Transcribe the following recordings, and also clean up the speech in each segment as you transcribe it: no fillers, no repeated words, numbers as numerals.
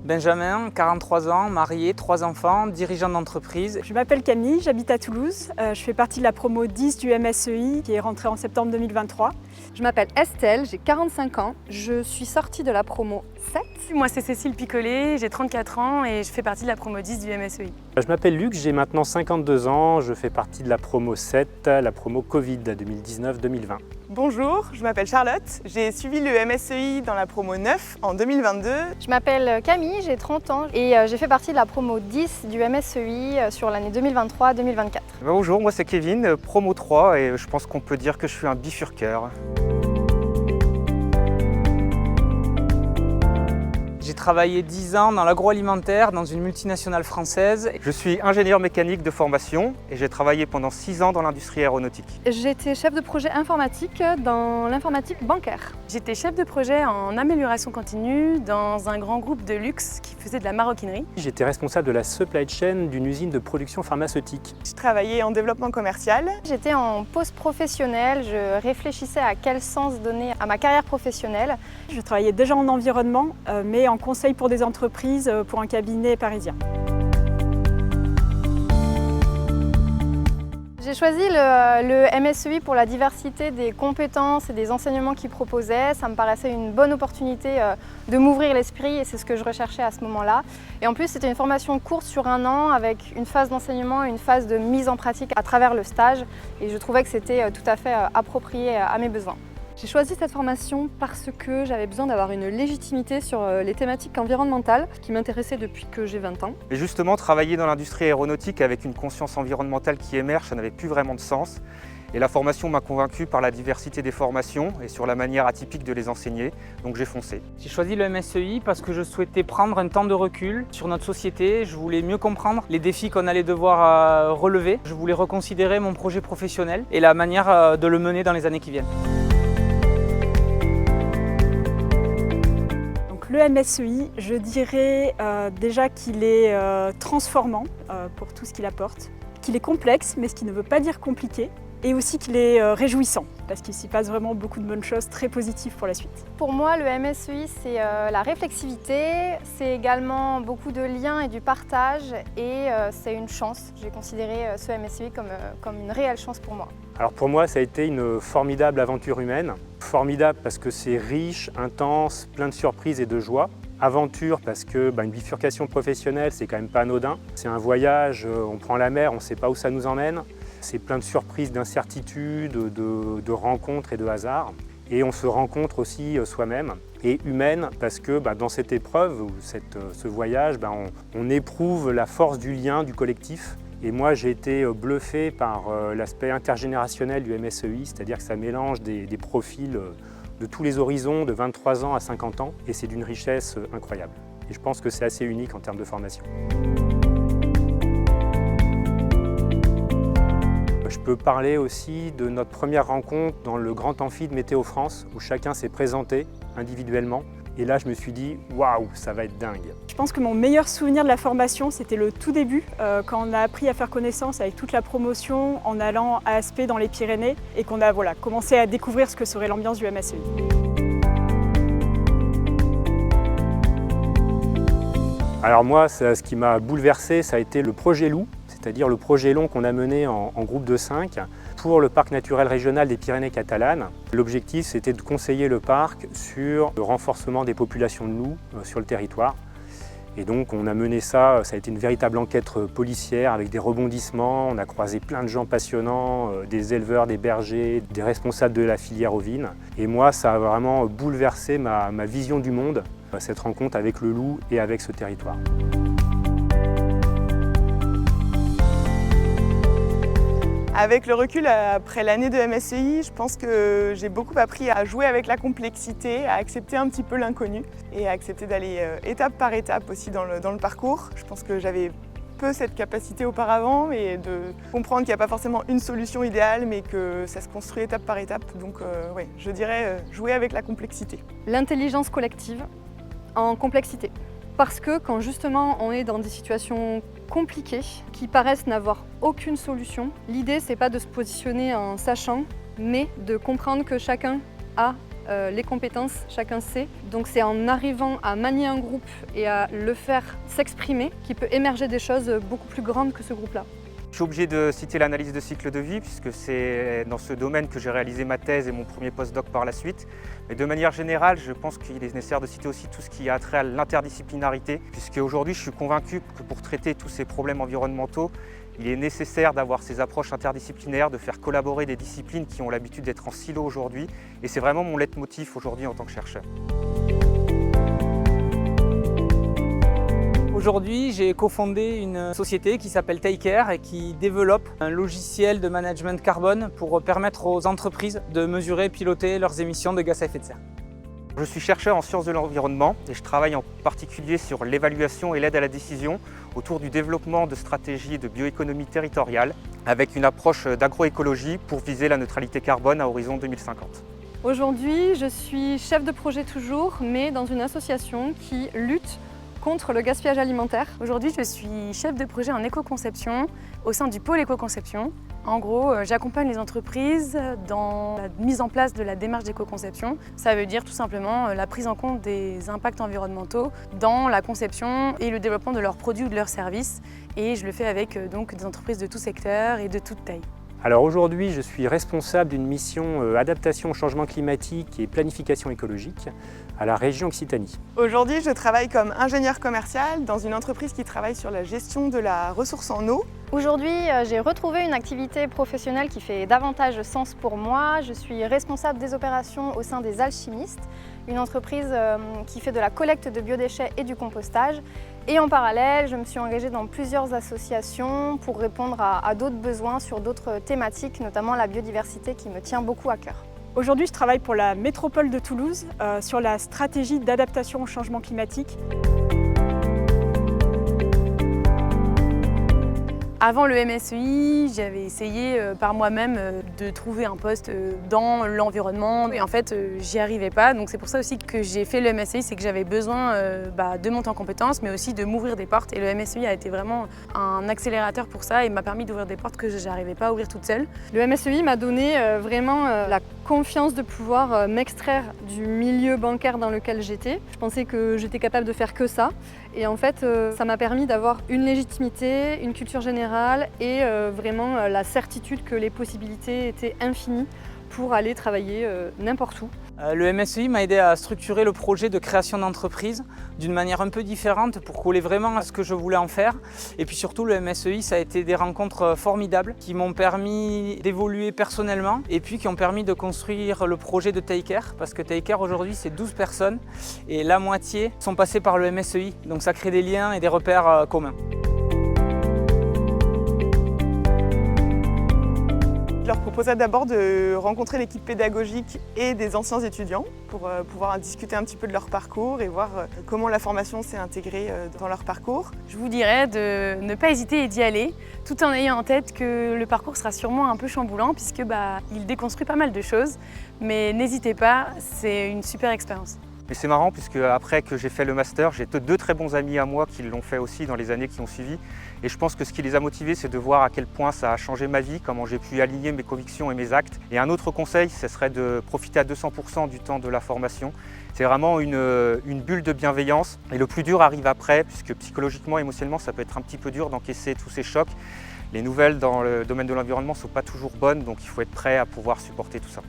Benjamin, 43 ans, marié, 3 enfants, dirigeant d'entreprise. Je m'appelle Camille, j'habite à Toulouse. Je fais partie de la promo 10 du MSEI qui est rentrée en septembre 2023. Je m'appelle Estelle, j'ai 45 ans. Je suis sortie de la promo 7. Moi c'est Cécile Picollet, j'ai 34 ans et je fais partie de la promo 10 du MSEI. Je m'appelle Luc, j'ai maintenant 52 ans, je fais partie de la promo 7, la promo Covid 2019-2020. Bonjour, je m'appelle Charlotte, j'ai suivi le MSEI dans la promo 9 en 2022. Je m'appelle Camille, j'ai 30 ans et j'ai fait partie de la promo 10 du MSEI sur l'année 2023-2024. Bonjour, moi c'est Kevin, promo 3 et je pense qu'on peut dire que je suis un bifurqueur. J'ai travaillé 10 ans dans l'agroalimentaire, dans une multinationale française. Je suis ingénieur mécanique de formation et j'ai travaillé pendant 6 ans dans l'industrie aéronautique. J'étais chef de projet informatique dans l'informatique bancaire. J'étais chef de projet en amélioration continue dans un grand groupe de luxe qui faisait de la maroquinerie. J'étais responsable de la supply chain d'une usine de production pharmaceutique. Je travaillais en développement commercial. J'étais en pause professionnelle, je réfléchissais à quel sens donner à ma carrière professionnelle. Je travaillais déjà en environnement, mais en conseil pour des entreprises pour un cabinet parisien. J'ai choisi le MSEI pour la diversité des compétences et des enseignements qu'il proposait. Ça me paraissait une bonne opportunité de m'ouvrir l'esprit et c'est ce que je recherchais à ce moment-là. Et en plus, c'était une formation courte sur 1 an avec une phase d'enseignement et une phase de mise en pratique à travers le stage. Et je trouvais que c'était tout à fait approprié à mes besoins. J'ai choisi cette formation parce que j'avais besoin d'avoir une légitimité sur les thématiques environnementales qui m'intéressaient depuis que j'ai 20 ans. Et justement, travailler dans l'industrie aéronautique avec une conscience environnementale qui émerge, ça n'avait plus vraiment de sens. Et la formation m'a convaincu par la diversité des formations et sur la manière atypique de les enseigner, donc j'ai foncé. J'ai choisi le MSEI parce que je souhaitais prendre un temps de recul sur notre société. Je voulais mieux comprendre les défis qu'on allait devoir relever. Je voulais reconsidérer mon projet professionnel et la manière de le mener dans les années qui viennent. Le MSEI, je dirais déjà qu'il est transformant pour tout ce qu'il apporte, qu'il est complexe, mais ce qui ne veut pas dire compliqué, et aussi qu'il est réjouissant, parce qu'il s'y passe vraiment beaucoup de bonnes choses très positives pour la suite. Pour moi, le MSEI, c'est la réflexivité, c'est également beaucoup de liens et du partage, et c'est une chance. J'ai considéré ce MSEI comme une réelle chance pour moi. Alors pour moi, ça a été une formidable aventure humaine. Formidable parce que c'est riche, intense, plein de surprises et de joie. Aventure parce que une bifurcation professionnelle, c'est quand même pas anodin. C'est un voyage, on prend la mer, on ne sait pas où ça nous emmène. C'est plein de surprises, d'incertitudes, de rencontres et de hasards. Et on se rencontre aussi soi-même. Et humaine parce que dans cette épreuve, ou ce voyage, on éprouve la force du lien, du collectif. Et moi, j'ai été bluffé par l'aspect intergénérationnel du MSEI, c'est-à-dire que ça mélange des profils de tous les horizons, de 23 ans à 50 ans, et c'est d'une richesse incroyable. Et je pense que c'est assez unique en termes de formation. Je peux parler aussi de notre première rencontre dans le grand amphi de Météo France, où chacun s'est présenté individuellement. Et là, je me suis dit, waouh, ça va être dingue. Je pense que mon meilleur souvenir de la formation, c'était le tout début, quand on a appris à faire connaissance avec toute la promotion en allant à Aspet dans les Pyrénées et qu'on a commencé à découvrir ce que serait l'ambiance du MSEI. Alors moi, ce qui m'a bouleversé, ça a été le projet Loup, c'est-à-dire le projet long qu'on a mené en groupe de 5 pour le parc naturel régional des Pyrénées catalanes. L'objectif, c'était de conseiller le parc sur le renforcement des populations de loups sur le territoire. Et donc on a mené ça, ça a été une véritable enquête policière avec des rebondissements. On a croisé plein de gens passionnants, des éleveurs, des bergers, des responsables de la filière ovine. Et moi, ça a vraiment bouleversé ma vision du monde, cette rencontre avec le loup et avec ce territoire. Avec le recul après l'année de MSEI, je pense que j'ai beaucoup appris à jouer avec la complexité, à accepter un petit peu l'inconnu et à accepter d'aller étape par étape aussi dans le parcours. Je pense que j'avais peu cette capacité auparavant et de comprendre qu'il n'y a pas forcément une solution idéale mais que ça se construit étape par étape. Donc ouais, je dirais jouer avec la complexité. L'intelligence collective en complexité. Parce que quand justement on est dans des situations compliquées, qui paraissent n'avoir aucune solution, l'idée c'est pas de se positionner en sachant, mais de comprendre que chacun a les compétences, chacun sait. Donc c'est en arrivant à manier un groupe et à le faire s'exprimer qu'il peut émerger des choses beaucoup plus grandes que ce groupe-là. Je suis obligé de citer l'analyse de cycle de vie puisque c'est dans ce domaine que j'ai réalisé ma thèse et mon premier postdoc par la suite. Mais de manière générale, je pense qu'il est nécessaire de citer aussi tout ce qui a trait à l'interdisciplinarité puisque aujourd'hui je suis convaincu que pour traiter tous ces problèmes environnementaux, il est nécessaire d'avoir ces approches interdisciplinaires, de faire collaborer des disciplines qui ont l'habitude d'être en silo aujourd'hui. Et c'est vraiment mon leitmotiv aujourd'hui en tant que chercheur. Aujourd'hui, j'ai cofondé une société qui s'appelle TakeCare et qui développe un logiciel de management carbone pour permettre aux entreprises de mesurer et piloter leurs émissions de gaz à effet de serre. Je suis chercheur en sciences de l'environnement et je travaille en particulier sur l'évaluation et l'aide à la décision autour du développement de stratégies de bioéconomie territoriale avec une approche d'agroécologie pour viser la neutralité carbone à horizon 2050. Aujourd'hui, je suis chef de projet toujours, mais dans une association qui lutte contre le gaspillage alimentaire. Aujourd'hui, je suis chef de projet en éco-conception au sein du pôle éco-conception. En gros, j'accompagne les entreprises dans la mise en place de la démarche d'éco-conception. Ça veut dire tout simplement la prise en compte des impacts environnementaux dans la conception et le développement de leurs produits ou de leurs services. Et je le fais avec donc, des entreprises de tout secteur et de toute taille. Alors aujourd'hui, je suis responsable d'une mission adaptation au changement climatique et planification écologique à la région Occitanie. Aujourd'hui, je travaille comme ingénieur commercial dans une entreprise qui travaille sur la gestion de la ressource en eau. Aujourd'hui, j'ai retrouvé une activité professionnelle qui fait davantage sens pour moi. Je suis responsable des opérations au sein des Alchimistes, une entreprise qui fait de la collecte de biodéchets et du compostage. Et en parallèle, je me suis engagée dans plusieurs associations pour répondre à d'autres besoins sur d'autres thématiques, notamment la biodiversité qui me tient beaucoup à cœur. Aujourd'hui, je travaille pour la métropole de Toulouse sur la stratégie d'adaptation au changement climatique. Avant le MSEI, j'avais essayé par moi-même de trouver un poste dans l'environnement et en fait j'y arrivais pas, donc c'est pour ça aussi que j'ai fait le MSEI, c'est que j'avais besoin de monter en compétences mais aussi de m'ouvrir des portes et le MSEI a été vraiment un accélérateur pour ça et m'a permis d'ouvrir des portes que je n'arrivais pas à ouvrir toute seule. Le MSEI m'a donné vraiment la confiance de pouvoir m'extraire du milieu bancaire dans lequel j'étais. Je pensais que j'étais capable de faire que ça et en fait ça m'a permis d'avoir une légitimité, une culture générale et vraiment la certitude que les possibilités étaient infinies pour aller travailler n'importe où. Le MSEI m'a aidé à structurer le projet de création d'entreprise d'une manière un peu différente pour coller vraiment à ce que je voulais en faire. Et puis surtout, le MSEI, ça a été des rencontres formidables qui m'ont permis d'évoluer personnellement et puis qui ont permis de construire le projet de TakeCare parce que TakeCare aujourd'hui, c'est 12 personnes et la moitié sont passées par le MSEI. Donc ça crée des liens et des repères communs. Je leur proposais d'abord de rencontrer l'équipe pédagogique et des anciens étudiants pour pouvoir discuter un petit peu de leur parcours et voir comment la formation s'est intégrée dans leur parcours. Je vous dirais de ne pas hésiter et d'y aller, tout en ayant en tête que le parcours sera sûrement un peu chamboulant puisque il déconstruit pas mal de choses, mais n'hésitez pas, c'est une super expérience. Et c'est marrant puisque après que j'ai fait le master, j'ai deux très bons amis à moi qui l'ont fait aussi dans les années qui ont suivi. Et je pense que ce qui les a motivés, c'est de voir à quel point ça a changé ma vie, comment j'ai pu aligner mes convictions et mes actes. Et un autre conseil, ce serait de profiter à 200% du temps de la formation. C'est vraiment une bulle de bienveillance. Et le plus dur arrive après, puisque psychologiquement, émotionnellement, ça peut être un petit peu dur d'encaisser tous ces chocs. Les nouvelles dans le domaine de l'environnement ne sont pas toujours bonnes, donc il faut être prêt à pouvoir supporter tout ça.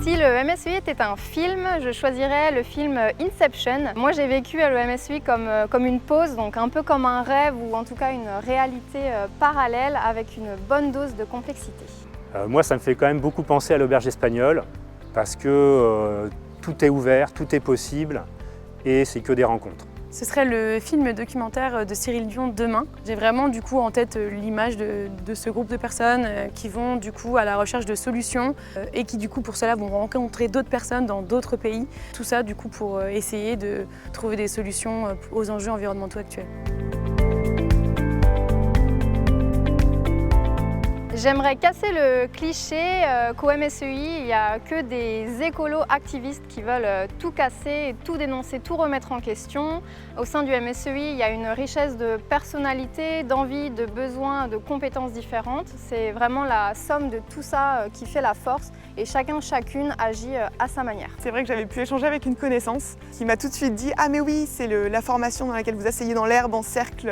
Si le MSEI était un film, je choisirais le film Inception. Moi j'ai vécu le MSEI comme une pause, donc un peu comme un rêve ou en tout cas une réalité parallèle avec une bonne dose de complexité. Moi, ça me fait quand même beaucoup penser à l'auberge espagnole parce que tout est ouvert, tout est possible et c'est que des rencontres. Ce serait le film documentaire de Cyril Dion, Demain. J'ai vraiment du coup en tête l'image de ce groupe de personnes qui vont du coup à la recherche de solutions et qui du coup pour cela vont rencontrer d'autres personnes dans d'autres pays. Tout ça du coup pour essayer de trouver des solutions aux enjeux environnementaux actuels. J'aimerais casser le cliché qu'au MSEI, il n'y a que des écolo-activistes qui veulent tout casser, tout dénoncer, tout remettre en question. Au sein du MSEI, il y a une richesse de personnalités, d'envies, de besoins, de compétences différentes. C'est vraiment la somme de tout ça qui fait la force et chacune agit à sa manière. C'est vrai que j'avais pu échanger avec une connaissance qui m'a tout de suite dit « Ah mais oui, c'est la formation dans laquelle vous asseyez dans l'herbe en cercle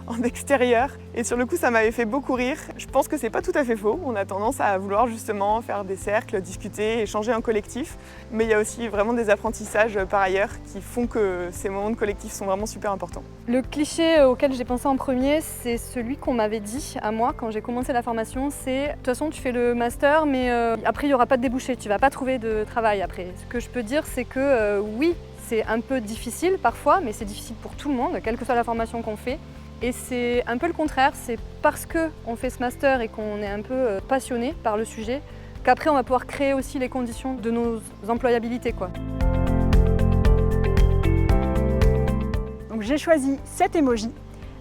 en extérieur ». Et sur le coup, ça m'avait fait beaucoup rire. Je pense que c'est pas tout à fait faux. On a tendance à vouloir justement faire des cercles, discuter, échanger en collectif. Mais il y a aussi vraiment des apprentissages par ailleurs qui font que ces moments de collectif sont vraiment super importants. Le cliché auquel j'ai pensé en premier, c'est celui qu'on m'avait dit à moi quand j'ai commencé la formation, c'est de toute façon tu fais le master mais après il n'y aura pas de débouché, tu vas pas trouver de travail après. Ce que je peux dire c'est que oui, c'est un peu difficile parfois, mais c'est difficile pour tout le monde, quelle que soit la formation qu'on fait. Et c'est un peu le contraire, c'est parce qu'on fait ce master et qu'on est un peu passionné par le sujet qu'après on va pouvoir créer aussi les conditions de nos employabilités, quoi. Donc j'ai choisi cet emoji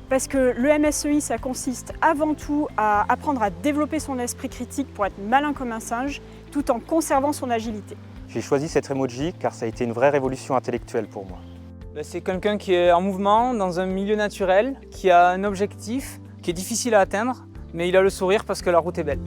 parce que le MSEI, ça consiste avant tout à apprendre à développer son esprit critique pour être malin comme un singe, tout en conservant son agilité. J'ai choisi cet emoji car ça a été une vraie révolution intellectuelle pour moi. C'est quelqu'un qui est en mouvement, dans un milieu naturel, qui a un objectif qui est difficile à atteindre, mais il a le sourire parce que la route est belle.